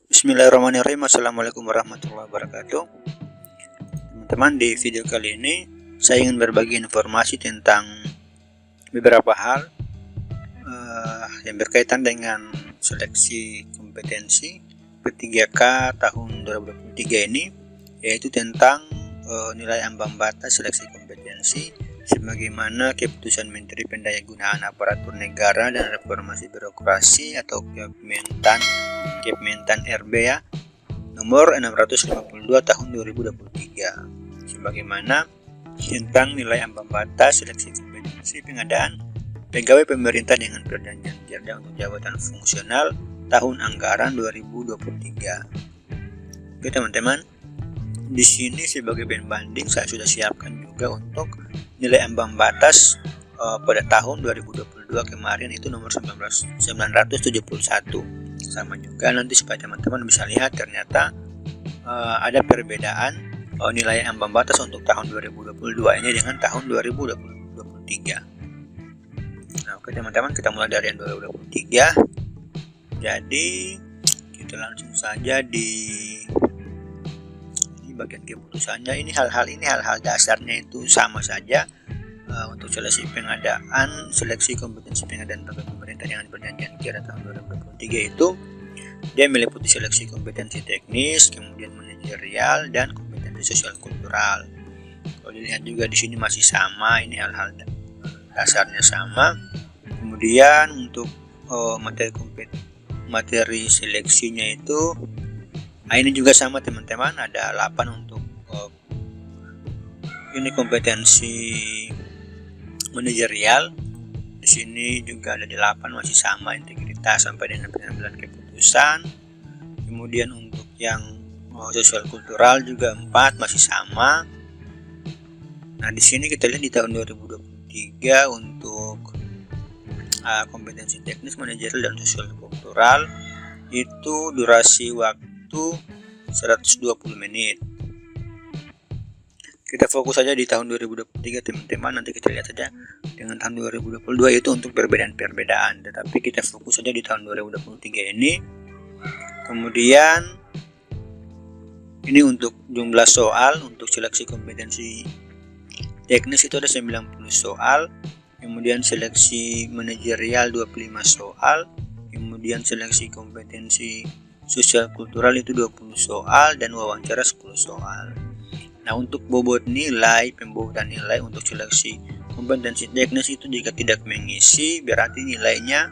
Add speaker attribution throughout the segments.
Speaker 1: Bismillahirrahmanirrahim. Assalamualaikum warahmatullahi wabarakatuh. Teman-teman, di video kali ini saya ingin berbagi informasi tentang beberapa hal yang berkaitan dengan seleksi kompetensi P3K tahun 2023 ini, yaitu tentang nilai ambang batas seleksi kompetensi sebagaimana keputusan Menteri Pendayagunaan Aparatur Negara dan Reformasi Birokrasi atau Kementan RB ya, nomor 652 tahun 2023, sebagaimana tentang nilai ambang batas seleksi kompetensi pengadaan pegawai pemerintah dengan perjanjian kerja untuk jabatan fungsional tahun anggaran 2023. Oke teman-teman, di sini sebagai pembanding saya sudah siapkan juga untuk nilai ambang batas pada tahun 2022 kemarin, itu nomor 971. Sama juga nanti supaya teman-teman bisa lihat ternyata ada perbedaan nilai ambang batas untuk tahun 2022 ini dengan tahun 2023. Nah, oke teman-teman, kita mulai dari yang 2023. Jadi kita langsung saja di bagian keputusannya. Ini hal-hal dasarnya itu sama saja untuk seleksi pengadaan, seleksi kompetensi pengadaan pegawai pemerintah dengan perjanjian kerja tahun 2023 itu dia meliputi seleksi kompetensi teknis, kemudian manajerial, dan kompetensi sosial kultural. Kalau dilihat juga di sini masih sama, ini hal-hal dasarnya sama. Kemudian untuk materi seleksinya itu ini juga sama teman-teman, ada 8 untuk ini kompetensi manajerial. Di sini juga ada 8, masih sama, integritas sampai dengan pengambilan keputusan. Kemudian untuk yang sosial kultural juga 4, masih sama. Nah, di sini kita lihat di tahun 2023 untuk kompetensi teknis, manajerial, dan sosial kultural itu durasi waktu 120 menit. Kita fokus saja di tahun 2023 teman-teman, nanti kita lihat saja dengan tahun 2022 itu untuk perbedaan-perbedaan, tetapi kita fokus saja di tahun 2023 ini. Kemudian ini untuk jumlah soal untuk seleksi kompetensi teknis itu ada 90 soal, kemudian seleksi manajerial 25 soal, kemudian seleksi kompetensi sosial kultural itu 20 soal, dan wawancara 10 soal. Nah, untuk bobot nilai, pembobotan nilai untuk seleksi kompetensi teknis itu jika tidak mengisi berarti nilainya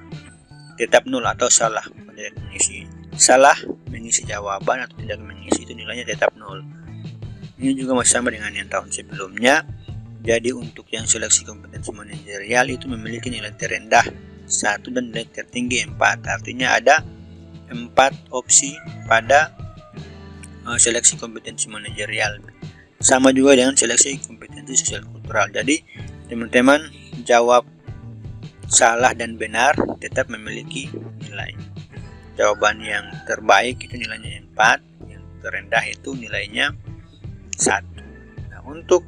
Speaker 1: tetap 0 atau salah mengisi jawaban atau tidak mengisi itu nilainya tetap 0. Ini juga masih sama dengan yang tahun sebelumnya. Jadi untuk yang seleksi kompetensi manajerial itu memiliki nilai terendah 1 dan nilai tertinggi 4. Artinya ada 4 opsi pada seleksi kompetensi manajerial. Sama juga dengan seleksi kompetensi sosial kultural. Jadi teman-teman jawab salah dan benar tetap memiliki nilai. Jawaban yang terbaik itu nilainya 4, yang terendah itu nilainya 1. Nah, untuk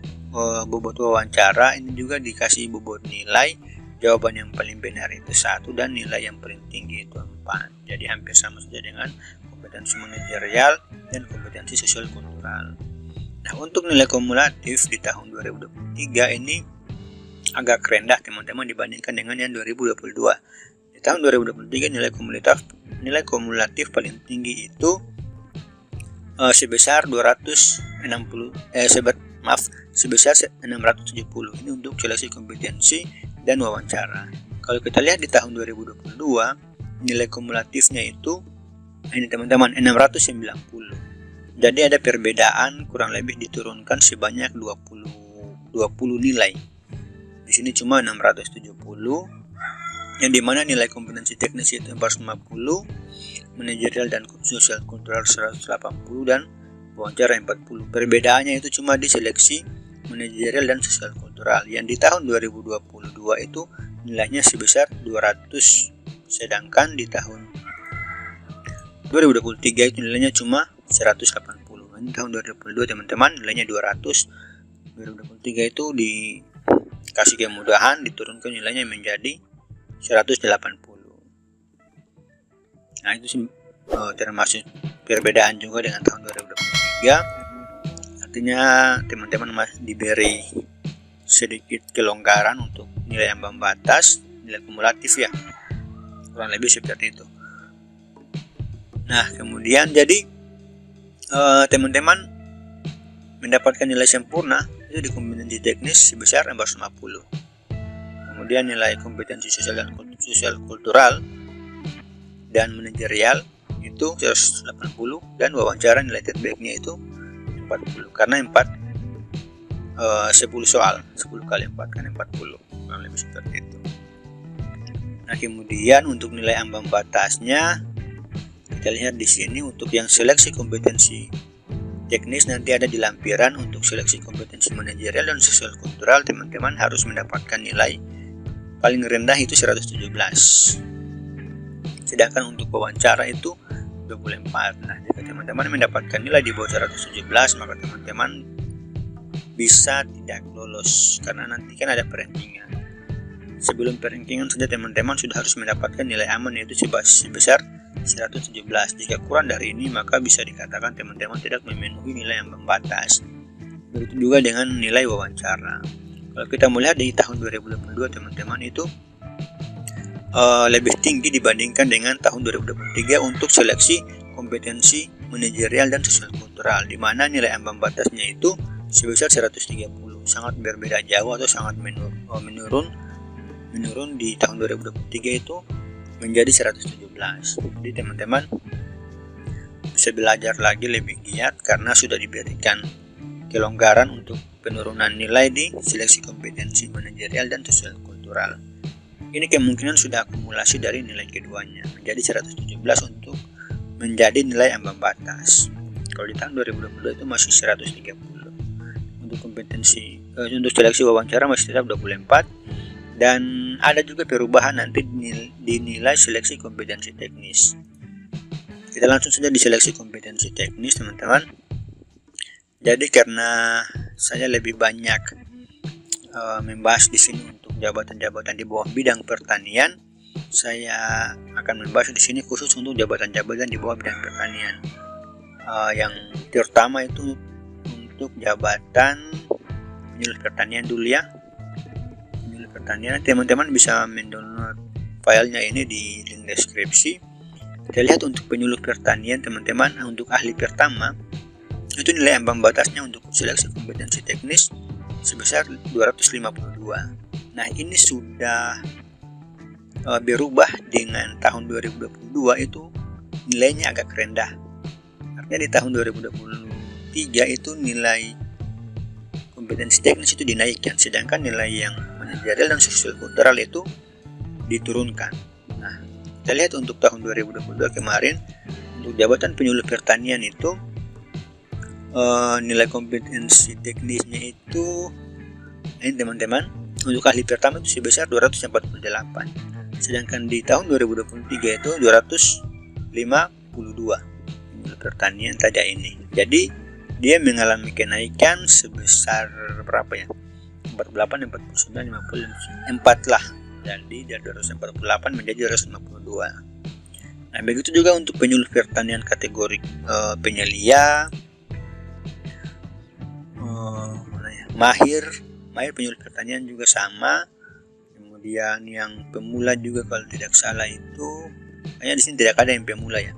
Speaker 1: bobot wawancara ini juga dikasih bobot nilai. Jawaban yang paling benar itu 1 dan nilai yang paling tinggi itu 4. Jadi hampir sama saja dengan kompetensi manajerial dan kompetensi sosial kultural. Nah, untuk nilai kumulatif di tahun 2023 ini agak rendah teman-teman dibandingkan dengan yang 2022. Di tahun 2023 nilai kumulatif paling tinggi itu sebesar 670. Ini untuk seleksi kompetensi dan wawancara. Kalau kita lihat di tahun 2022 nilai kumulatifnya itu ini teman-teman 690. Jadi ada perbedaan, kurang lebih diturunkan sebanyak 20 nilai. Di sini cuma 670, yang dimana nilai kompetensi teknis itu 450, manajerial dan sosial kultural 180, dan wawancara 40. Perbedaannya itu cuma di seleksi manajerial dan sosial kultural. Yang di tahun 2022 itu nilainya sebesar 200, sedangkan di tahun 2023 itu nilainya cuma 180. Ini tahun 2022 teman-teman nilainya 200. 2023 itu dikasih kemudahan diturunkan nilainya menjadi 180. Nah, itu termasuk perbedaan juga dengan tahun 2023. Artinya teman-teman masih diberi sedikit kelonggaran untuk nilai ambang batas, nilai kumulatif ya, kurang lebih seperti itu. Nah kemudian jadi teman-teman mendapatkan nilai sempurna itu di kompetensi teknis sebesar 450. Kemudian nilai kompetensi sosial dan kultural dan manajerial itu 180, dan wawancara nilai terbaiknya itu 40 karena 10 soal, 10 kali 4 kan 40, kurang lebih seperti itu. Nah kemudian untuk nilai ambang batasnya kita lihat di sini. Untuk yang seleksi kompetensi teknis nanti ada di lampiran. Untuk seleksi kompetensi manajerial dan sosial kultural teman-teman harus mendapatkan nilai paling rendah itu 117, sedangkan untuk wawancara itu 24. Nah jika teman-teman mendapatkan nilai di bawah 117 maka teman-teman bisa tidak lolos karena nanti kan ada perankingan. Sebelum perankingan saja teman-teman sudah harus mendapatkan nilai aman yaitu sebesar 117. Jika kurang dari ini maka bisa dikatakan teman-teman tidak memenuhi nilai ambang batas. Begitu juga dengan nilai wawancara. Kalau kita melihat di tahun 2022 teman-teman itu lebih tinggi dibandingkan dengan tahun 2023 untuk seleksi kompetensi manajerial dan sosial kultural, di mana nilai ambang batasnya itu sebesar 130, sangat berbeda jauh atau sangat menurun di tahun 2023 itu menjadi 117. Jadi teman-teman bisa belajar lagi lebih giat karena sudah diberikan kelonggaran untuk penurunan nilai di seleksi kompetensi manajerial dan sosial kultural. Ini kemungkinan sudah akumulasi dari nilai keduanya menjadi 117 untuk menjadi nilai ambang batas. Kalau di tahun 2022 itu masih 130. Untuk kompetensi untuk seleksi wawancara masih tetap 24, dan ada juga perubahan nanti di nilai seleksi kompetensi teknis. Kita langsung saja di seleksi kompetensi teknis teman-teman. Jadi karena saya lebih banyak membahas di sini untuk jabatan-jabatan di bawah bidang pertanian, saya akan membahas di sini khusus untuk jabatan-jabatan di bawah bidang pertanian. Yang terutama itu untuk jabatan penyuluh pertanian dulu ya. Penyuluh pertanian teman-teman bisa mendownload filenya ini di link deskripsi. Kita lihat untuk penyuluh pertanian teman-teman, untuk ahli pertama itu nilai ambang batasnya untuk seleksi kompetensi teknis sebesar 252. Nah ini sudah berubah dengan tahun 2022 itu nilainya agak rendah. Artinya di tahun 2023 itu nilai kompetensi teknis itu dinaikkan, sedangkan nilai yang manajerial dan sosial kultural itu diturunkan. Nah kita lihat untuk tahun 2022 kemarin untuk jabatan penyuluh pertanian itu nilai kompetensi teknisnya itu ini teman-teman, untuk ahli pertama itu sebesar 248, sedangkan di tahun 2023 itu 252 penyuluh pertanian saja ini. Jadi dia mengalami kenaikan sebesar berapa ya, 48, 49, 54 lah, jadi dari 248 menjadi 252. Nah begitu juga untuk penyuluh pertanian kategori penyelia, mahir penyuluh pertanian juga sama. Kemudian yang pemula juga kalau tidak salah itu kayaknya di sini tidak ada yang pemula ya,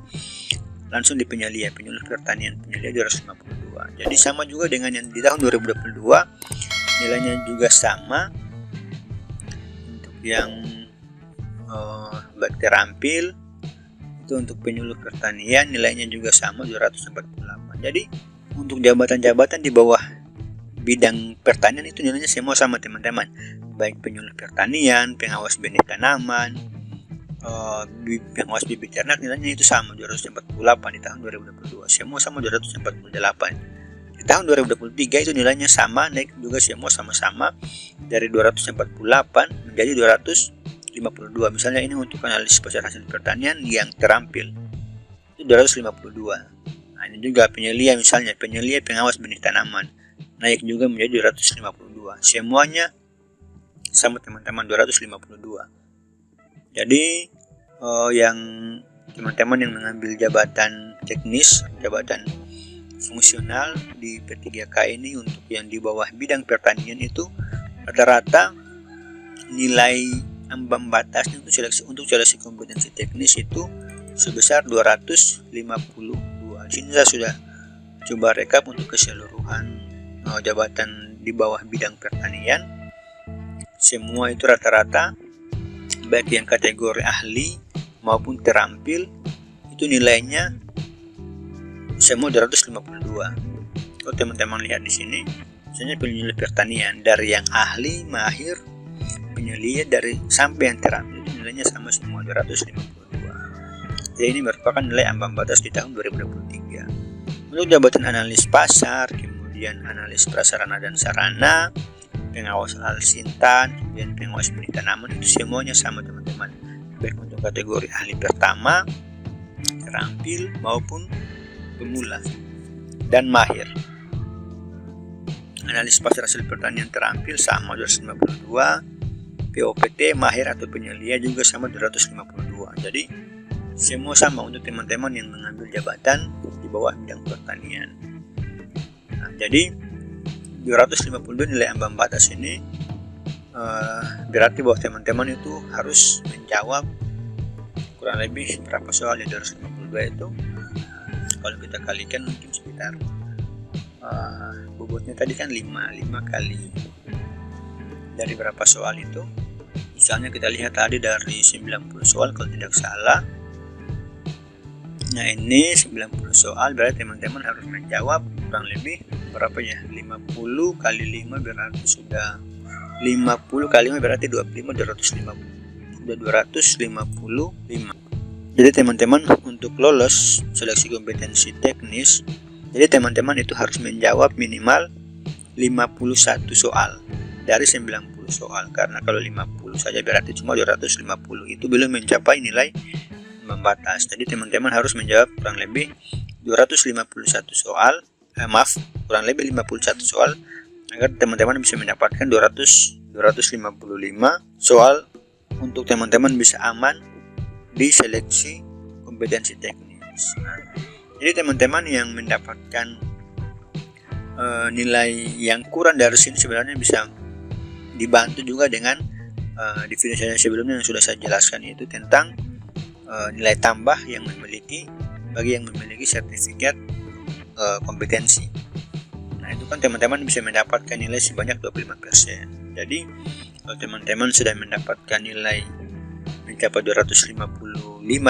Speaker 1: langsung di penyelia, penyuluh pertanian penyelia 252. Jadi sama juga dengan yang di tahun 2022, nilainya juga sama. Untuk yang terampil itu untuk penyuluh pertanian nilainya juga sama 248. Jadi untuk jabatan-jabatan di bawah bidang pertanian itu nilainya semua sama teman-teman, baik penyuluh pertanian, pengawas benih tanaman, pengawas bibit ternak, nilainya itu sama 248 di tahun 2022, semua sama 248. Di tahun 2023 itu nilainya sama, naik juga semua sama-sama dari 248 menjadi 252. Misalnya ini untuk analisis pasar hasil pertanian yang terampil itu 252. Nah ini juga penyelia, misalnya penyelia pengawas benih tanaman naik juga menjadi 252. Semuanya sama teman-teman 252. Jadi yang teman-teman yang mengambil jabatan teknis, jabatan fungsional di P3K ini, untuk yang di bawah bidang pertanian itu rata-rata nilai ambang batasnya untuk seleksi kompetensi teknis itu sebesar 252. Sini saya sudah coba rekap untuk keseluruhan jabatan di bawah bidang pertanian. Semua itu rata-rata baik yang kategori ahli maupun terampil itu nilainya semua 252. Kalau teman-teman lihat di sini, misalnya penilai pertanian dari yang ahli, mahir, penyelia dari sampai yang terampil itu nilainya sama semua 252. Jadi ini merupakan nilai ambang batas di tahun 2023. Untuk jabatan analis pasar, kemudian analis prasarana dan sarana, pengawas alsintan, kemudian pengawas benih tanaman, itu semuanya sama teman-teman, baik untuk kategori ahli pertama, terampil maupun pemula dan mahir. Analis pasar hasil pertanian terampil sama 252, POPT mahir atau penyelia juga sama 252. Jadi semua sama untuk teman-teman yang mengambil jabatan di bawah bidang pertanian. Nah, jadi 252 nilai ambang batas ini berarti bahwa teman-teman itu harus menjawab kurang lebih berapa soal di 252 itu. Kalau kita kalikan mungkin sekitar bobotnya tadi kan 5 kali dari berapa soal itu. Misalnya kita lihat tadi dari 90 soal kalau tidak salah. Nah ini 90 soal berarti teman-teman harus menjawab kurang lebih berapa ya, 50 kali 5 berarti sudah 50 kali 5 berarti 25, 250 sudah 255. Jadi teman-teman untuk lolos seleksi kompetensi teknis, jadi teman-teman itu harus menjawab minimal 51 soal dari 90 soal, karena kalau 50 saja berarti cuma 250, itu belum mencapai nilai ambang batas. Jadi teman-teman harus menjawab kurang lebih 251 soal, kurang lebih 51 soal agar teman-teman bisa mendapatkan 255 soal untuk teman-teman bisa aman di seleksi kompetensi teknis. Jadi teman-teman yang mendapatkan nilai yang kurang dari sini sebenarnya bisa dibantu juga dengan definisi sebelumnya yang sudah saya jelaskan, itu tentang nilai tambah yang bagi yang memiliki sertifikat kompetensi. Nah itu kan teman-teman bisa mendapatkan nilai sebanyak 25%. Jadi kalau teman-teman sudah mendapatkan nilai mencapai 255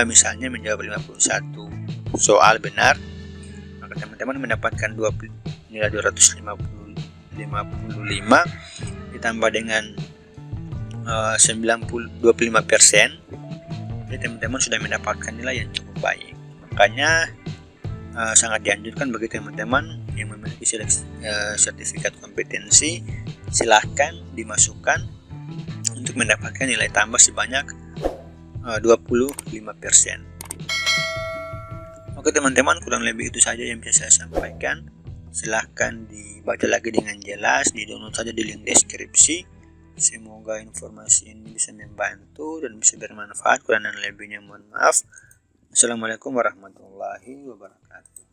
Speaker 1: misalnya, menjawab 51 soal benar, maka teman-teman mendapatkan nilai 255 ditambah dengan 25%. Jadi teman-teman sudah mendapatkan nilai yang cukup baik. Makanya sangat dianjurkan bagi teman-teman yang memiliki sertifikat kompetensi, silahkan dimasukkan untuk mendapatkan nilai tambah sebanyak 25%. Oke teman-teman, kurang lebih itu saja yang bisa saya sampaikan. Silahkan dibaca lagi dengan jelas, di-download saja di link deskripsi. Semoga informasi ini bisa membantu dan bisa bermanfaat. Kurang dan lebihnya mohon maaf. Assalamualaikum warahmatullahi wabarakatuh.